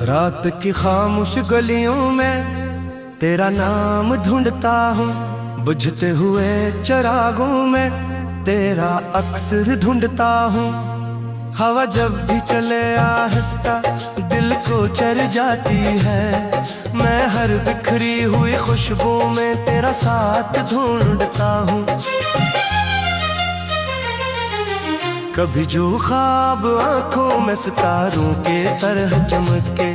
रात की खामोश गलियों में तेरा नाम ढूंढता हूँ, बुझते हुए चरागों में तेरा अक्सर ढूंढता हूँ। हवा जब भी चले आहिस्ता दिल को चर जाती है, मैं हर बिखरी हुई खुशबू में तेरा साथ ढूंढता हूँ। कभी जो ख्वाब आंखों में सितारों के तरह चमके,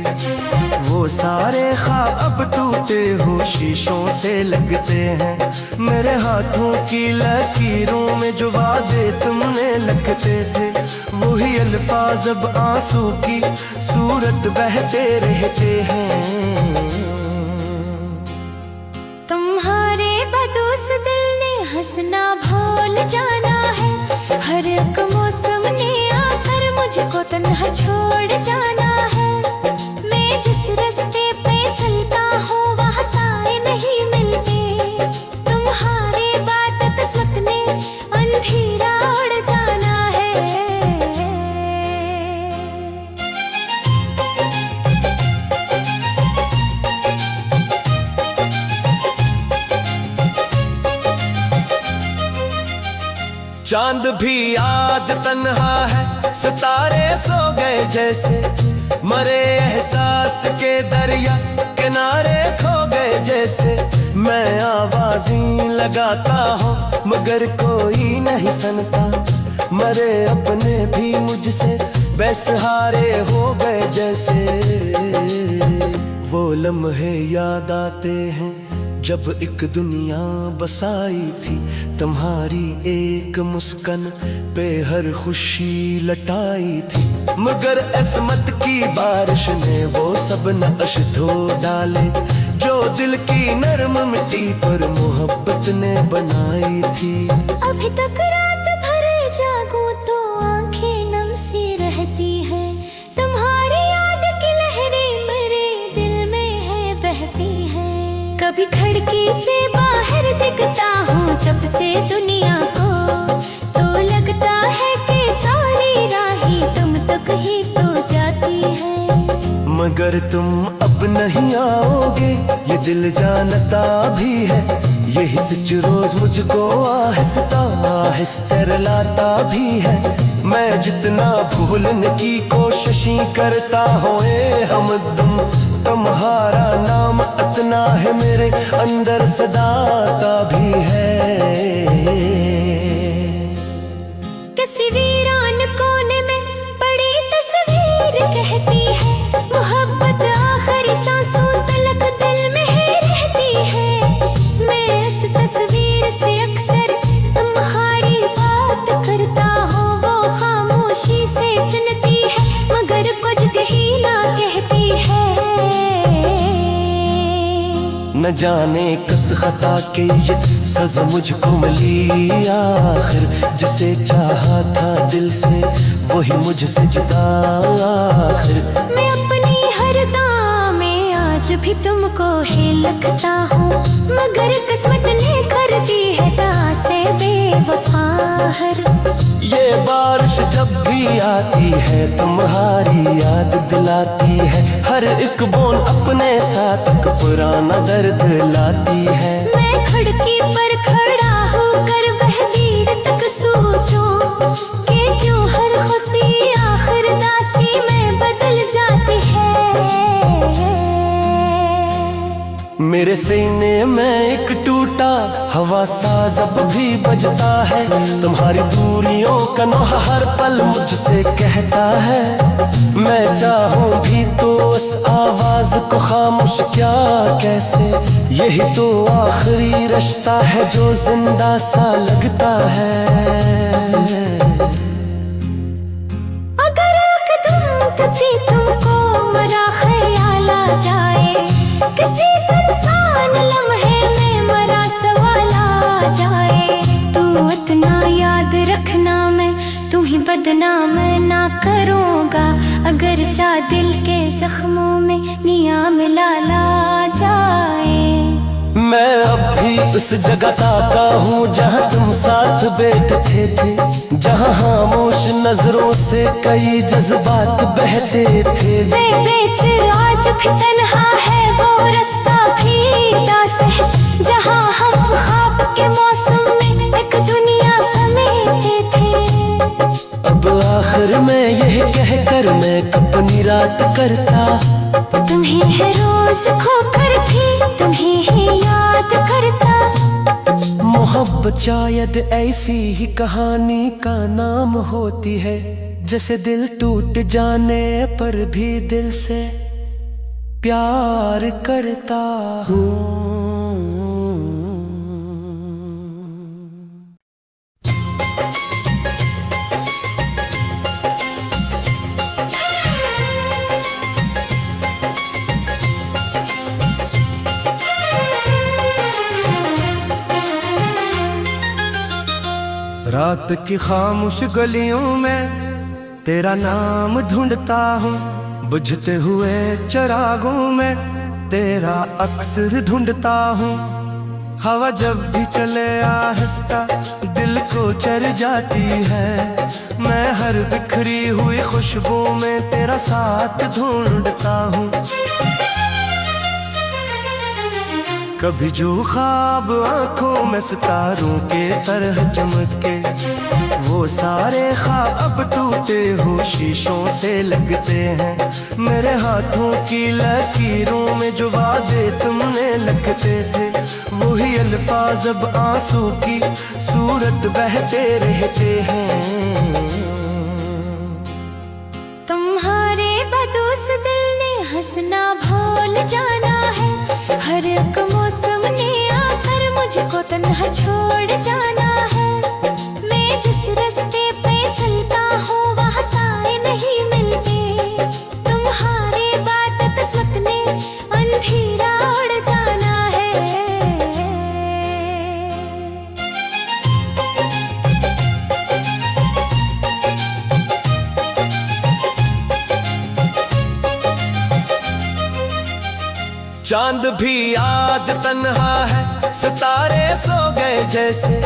वो सारे ख्वाब अब टूटे हुए शीशों से लगते हैं। मेरे हाथों की लकीरों में जो वादे तुमने लगते थे, वही अल्फाज अब आंसू की सूरत बहते रहते हैं। तुम्हारे बदोस दिल ने हंसना भूल जाना है, हर एक मौसम ने आकर मुझको तन्हा छोड़ जाना है। मैं जिस रास्ते पे चलता हूँ वहाँ साए नहीं मिलते, तुम्हारे बाद किस्मत ने अंधेरा उड़ जाना है। चांद भी आज तन्हा है, सितारे सो गए जैसे, मरे एहसास के दरिया किनारे खो गए जैसे। मैं आवाज़ें लगाता हूँ मगर कोई नहीं सुनता, मरे अपने भी मुझसे बेसहारे हो गए जैसे। वो लम्हे याद आते हैं जब एक दुनिया बसाई थी, तुम्हारी एक मुस्कान पे हर खुशी लटाई थी। मगर अस्मत की बारिश ने वो सब नक्श धो डाले, जो दिल की नरम मिट्टी पर मोहब्बत ने बनाई थी। अभी तक रात भर जागूं तो आंखें नम सी रहती है, तुम्हारी याद की लहरें मेरे दिल में है बहती है। कभी खिड़की से बाहर दिखता हूँ जब से दुनिया को, तो लगता है कि सारी राहें तुम तक ही तो जाती है। मगर तुम अब नहीं आओगे ये दिल जानता भी है, ये हिस्स रोज मुझको आहिस्ता आहिस्ता रुलाता भी है। मैं जितना भूलने की कोशिश करता हूँ हमदम, तुम्हारा नाम इतना है मेरे अंदर सदाता भी है। किसी वीरान कोने में पड़ी तस्वीर कहती है, मोहब्बत आखिरी सांसों तलक दिल में ही रहती है। मैं इस तस्वीर से अक्सर तुम्हारी बात करता हूँ, वो खामोशी से सुनती है मगर कुछ भी ना कहती है। न जाने किस खता के ये सज़ा मुझको मिली आखिर, जिसे चाहा था दिल से वही मुझसे जुदा आखिर। मैं अपनी हर दां में आज भी तुमको ही लगता हूँ, मगर किस्मत ने कर दी है दां से बेवफा हर। ये बारिश जब भी आती है तुम्हारी याद दिलाती है, हर एक बूंद अपने साथ एक पुराना दर्द लाती है। मैं खिड़की पर खड़ा होकर बहदीर तक सोचूं कि क्यों हर खुशी आखिर दासी में बदल जाती है। मेरे सीने में एक टूटा हवा साज अब भी बजता है, तुम्हारी दूरियों का नोहा हर पल मुझसे कहता है। मैं चाहूँ भी तो उस आवाज को खामोश क्या कैसे, यही तो आखिरी रिश्ता है जो जिंदा सा लगता है। अगर एकदम तभी तुमको मेरा ख्याल आ जाए, किसी सुनसान लम्हे में मेरा सवाल आ जाए, तू इतना याद रखना मैं तुम्हें बदनाम ना करूँगा। अगर चाह दिल के जख्मों में निया मिला ला जाए। मैं अब भी उस जगह ताका हूँ जहाँ तुम साथ बैठे थे, जहाँ खामोश नजरों से कई जज्बात बहते थे। बेचैन भी तन्हा है वो रास्ता भी दास है, जहाँ हम ख्वाब के मौसम में एक दुनिया समेटे थे। अब आखिर में यह कहकर मैं अपनी रात करता, तुम्हें है रोज खोकर भी तुम्हें ही याद करता। मोहब्बत शायद ऐसी ही कहानी का नाम होती है, जैसे दिल टूट जाने पर भी दिल से प्यार करता हूँ। रात की खामोश गलियों में तेरा नाम ढूंढता हूँ, बुझते हुए चिरागों में तेरा अक्स ढूंढता हूँ। हवा जब भी चले आहिस्ता दिल को चर जाती है, मैं हर बिखरी हुई खुशबू में तेरा साथ ढूंढता हूँ। कभी जो ख्वाब आंखों में सितारों के तरह चमके, वो सारे ख्वाब अब टूटे हुए शीशों से लगते हैं। मेरे हाथों की लकीरों में जो वादे तुमने लगते थे, वही अल्फाज अब आंसू की सूरत बहते रहते हैं। तुम्हारे बदोस दिल ने हंसना भूल जाना है, हर एक मौसम ने आकर मुझको तन्हा छोड़ जाना है। मैं जिस रास्ते पे चलता हूँ वहाँ साए नहीं मिलते, तुम्हारे बात किस्मत ने अंधेरा उड़ जाना है। चांद भी आज तन्हा है, सितारे सो गए जैसे,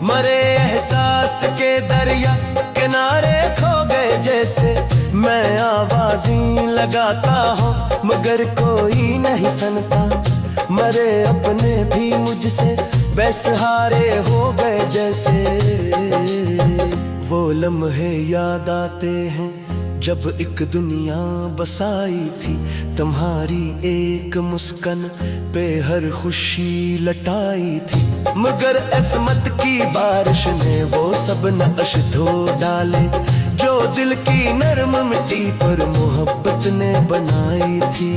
मरे एहसास के दरिया किनारे खो गए जैसे। मैं आवाज़ें लगाता हूँ मगर कोई नहीं सुनता, मरे अपने भी मुझसे बेसहारे हो गए जैसे। वो लम्हे याद आते हैं जब एक दुनिया बसाई थी, तुम्हारी एक मुस्कान पे हर खुशी लटाई थी। मगर अस्मत की बारिश ने वो सब नक्श धो डाले, जो दिल की नरम मिट्टी पर मोहब्बत ने बनाई थी।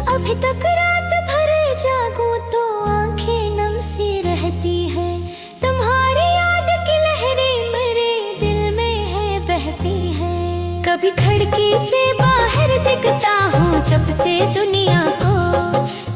अभी तक रात भर जागूं तो आंखें नम सी रहती है, तुम्हारी याद की लहरें मेरे दिल में है बहती है। कभी खिड़की से बाहर दिखता हूँ जब से दुनिया को,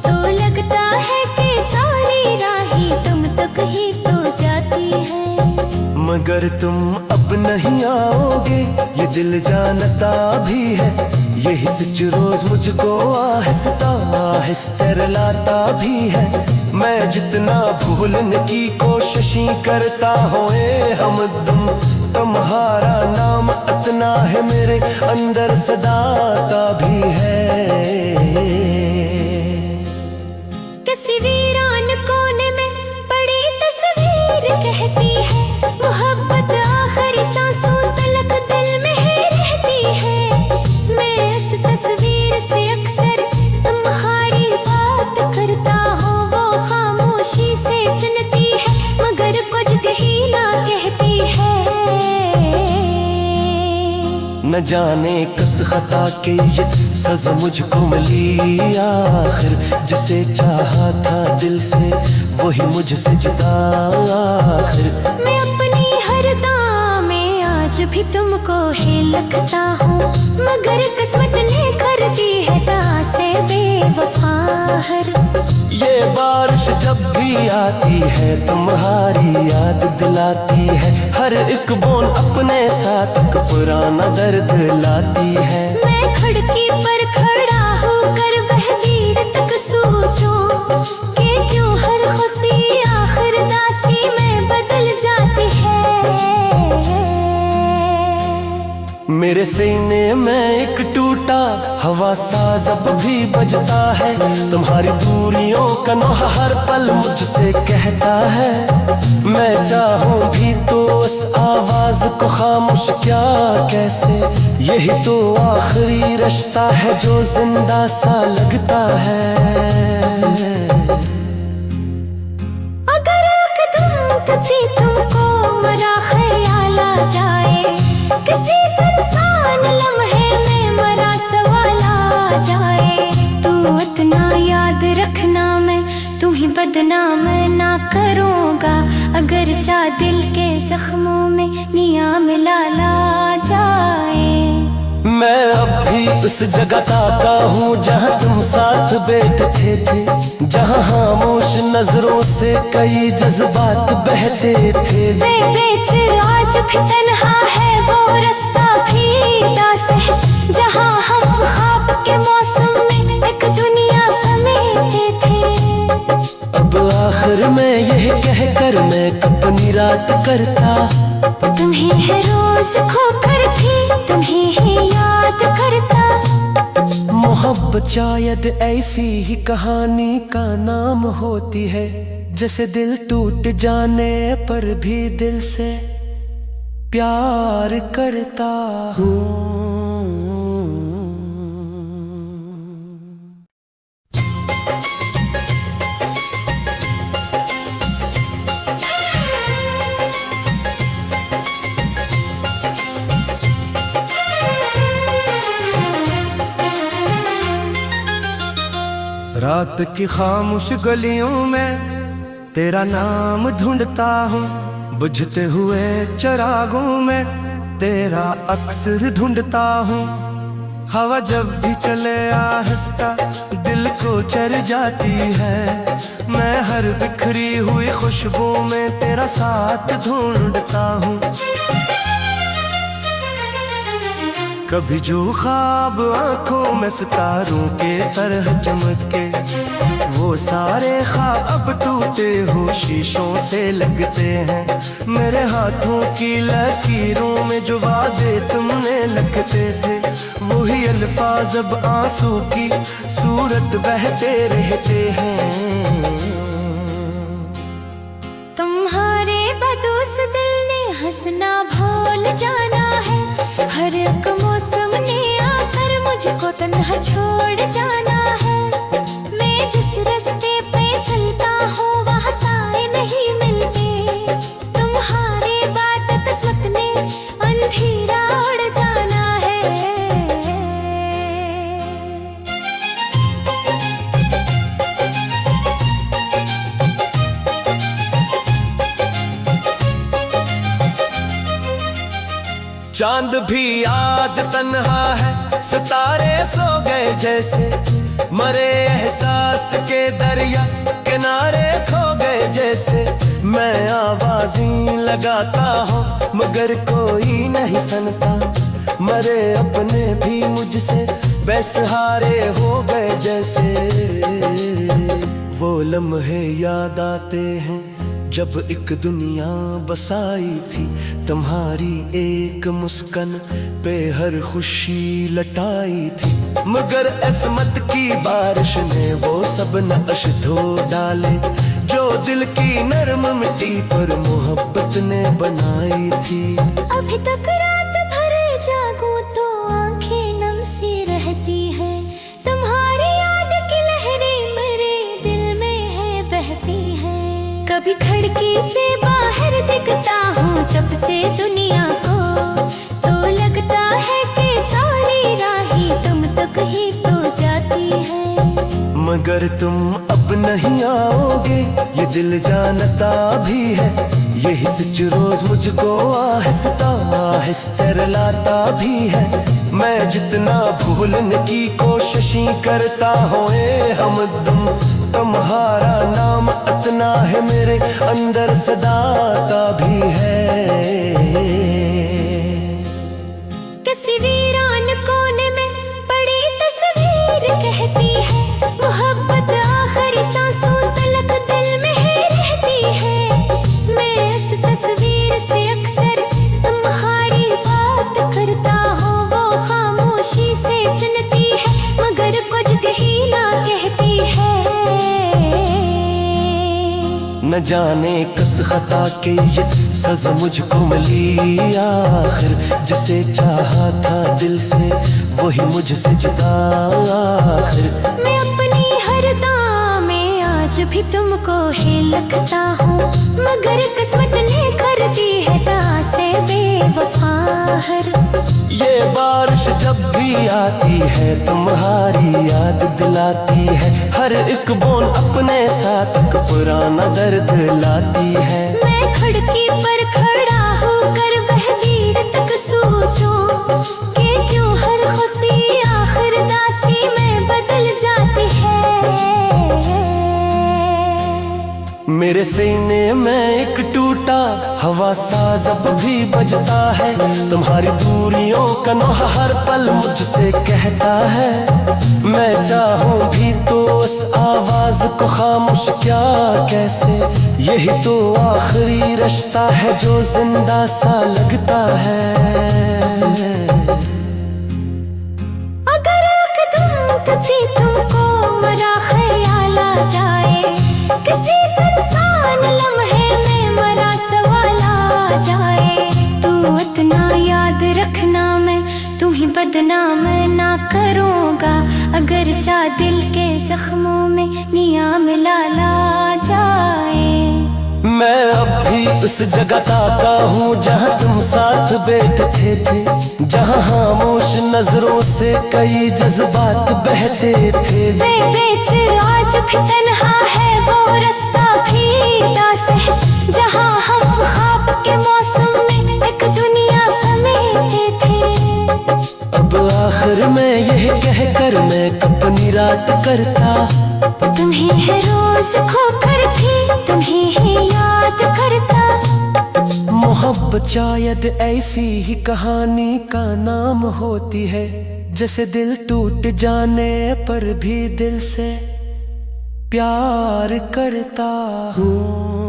तो लगता है कि सारी राहें तुम तक ही तो जाती है। मगर तुम अब नहीं आओगे ये दिल जानता भी है, ये हिस्स रोज मुझको आहिस्ता आहिस्ता रुलाता भी है। मैं जितना भूलने की कोशिश करता हूँ हमदम, तुम्हारा नाम इतना है मेरे अंदर सदाता भी है। किसी वीरान कोने में पड़ी तस्वीर कहती है, मोहब्बत आखिरी सांसों तलक दिल में ही रहती है। मैं इस तस्वीर से अक्सर तुम्हारी बात करता हूँ, वो खामोशी से सुनती है मगर कुछ ही ना कहती है। न जाने किस खता के ये सज़ा मुझको मिली आखिर, जिसे चाहा था दिल से वही मुझसे जुदा आखिर। मैं अपनी हर दां में आज भी तुमको ही लगता हूँ, मगर किस्मत ने कर दी है दां से बेवफा हर। ये बारिश जब भी आती है तुम्हारी याद दिलाती है, हर एक बूंद अपने साथ एक पुराना दर्द लाती है। मैं खिड़की पर खड़ा होकर बहदीर तक सोचूं कि क्यों हर खुशी आखिर दासी में बदल जाती है। मेरे सीने में एक टूटा टूटा हवा साज अब भी बजता है। तुम्हारी दूरियों का नोहा हर पल मुझसे कहता है। मैं चाहूं भी तो उस आवाज को खामोश क्या कैसे। यही तो आखिरी रिश्ता है जो जिंदा सा लगता है। अगर एकदम तभी तुमको मेरा ख्याल आ जाए, किसी सुनसान लम्हे में मेरा सवाल आ जाए, तू इतना याद रखना मैं तुम्हें बदनाम ना करूँगा। अगर चाह दिल के जख्मों में निया मिला ला जाए। मैं अब भी उस जगह ताका हूँ जहाँ तुम साथ बैठे थे, जहाँ खामोश नजरों से कई जज्बात बहते थे। वे बेच आज भी तन्हा है वो रास्ता भी दास है, जहाँ हम ख्वाब के मौसम में एक दुनिया समेटे थे। अब आखिर में यह कहकर मैं अपनी रात करता, तुम्हें है रोज खोकर भी तुम्हें ही याद करता। मोहब्बत शायद ऐसी ही कहानी का नाम होती है, जैसे दिल टूट जाने पर भी दिल से प्यार करता हूँ। रात की खामोश गलियों में तेरा नाम ढूंढता हूँ, बुझते हुए चिरागों में तेरा अक्सर ढूंढता हूँ। हवा जब भी चले आहिस्ता दिल को चढ़ जाती है, मैं हर बिखरी हुई खुशबू में तेरा साथ ढूंढता हूँ। कभी जो ख्वाब आंखों में सितारों के तरह चमके, वो सारे ख्वाब अब टूटे हुए शीशों से लगते हैं। मेरे हाथों की लकीरों में जो वादे तुमने लिखते थे, वही अल्फाज अब आंसू की सूरत बहते रहते हैं। तुम्हारे बदोस दिल ने हंसना भूल जाना है, हर एक मौसम ने आकर मुझको तन्हा छोड़ जाना है। मैं जिस रास्ते पे चलता हूँ वहाँ साए नहीं मिलते, तुम्हारी बात किस्मत ने अंधेरा उड़ जाना है। चांद भी आज तन्हा है, सितारे सो गए जैसे, मरे एहसास के दरिया किनारे खो गए जैसे। मैं आवाज़ें लगाता हूँ मगर कोई नहीं सुनता, मरे अपने भी मुझसे बेसहारे हो गए जैसे। वो लम्हे याद आते हैं जब एक दुनिया बसाई थी, तुम्हारी एक मुस्कान पे हर खुशी लटाई थी। मगर किस्मत की बारिश ने वो सब नक्श धो डाले, जो दिल की नरम मिट्टी पर मोहब्बत ने बनाई थी। अभी तक रात भर जागूं तो आंखें नम सी रहती है, तुम्हारी याद की लहरें मेरे दिल में है बहती है। कभी खिड़की से बाहर दिखता हूँ जब से दुनिया को, तो लगता है कि सारी राहें तुम तक ही तो जाती है। मगर तुम अब नहीं आओगे ये दिल जानता भी है, यही सच रोज मुझको आहिस्ता आहिस्ता रुलाता भी है। मैं जितना भूलने की कोशिश करता हूँ हमदम, तुम्हारा नाम इतना है मेरे अंदर सदाता भी है। किसी वीरान कोने में पड़ी तस्वीर कहती है, मोहब्बत आखिरी सांसों तलक दिल में ही रहती है। मैं इस तस्वीर से अक्सर तुम्हारी बात करता हूँ, वो खामोशी से सुनता न जाने किस खता के ये सज़ा मुझको मिली आखिर। जिसे चाहा था दिल से वही मुझसे जुदा आखिर। मैं अपनी हर दां में आज भी तुमको ही लगता हूँ, मगर किस्मत ने कर दी है दां से बेवफा हर। ये बारिश जब भी आती है तुम्हारी याद दिलाती है, हर एक बूंद अपने साथ एक पुराना दर्द लाती है। मैं खिड़की पर खड़ा होकर बहदीर तक सोचूं कि क्यों हर खुशी आखिर दासी में बदल जाती है। मेरे सीने में एक टूटा हवा साज अब भी बजता है, तुम्हारी दूरियों का नोहा हर पल मुझसे कहता है। मैं चाहूं भी तो उस आवाज को खामोश क्या कैसे, यही तो आखिरी रिश्ता है जो जिंदा सा लगता है। अगर कदम तभी तुमको मरा ख्याल आ जाए, किसी सुनसान लम्हे में मरा सवाल आ जाए, तू इतना याद रखना मैं तुम्हें बदनाम ना करूँगा। अगर चाह दिल के जख्मों में नियाम लाला जाए। मैं अब भी उस जगह ताका हूँ जहाँ तुम साथ बैठे थे, जहाँ खामोश नजरों से कई जज्बात बहते थे। बेच आज भी तन्हा है वो रास्ता भी दास है, जहाँ हम ख्वाब के मौसम में एक दुनिया समेटे थे। अब आखिर में यह कहकर मैं अपनी रात करता, तुम्हें है रोज खोकर भी तुम्हें ही याद करता। मोहब्बत शायद ऐसी ही कहानी का नाम होती है, जैसे दिल टूट जाने पर भी दिल से प्यार करता हूँ।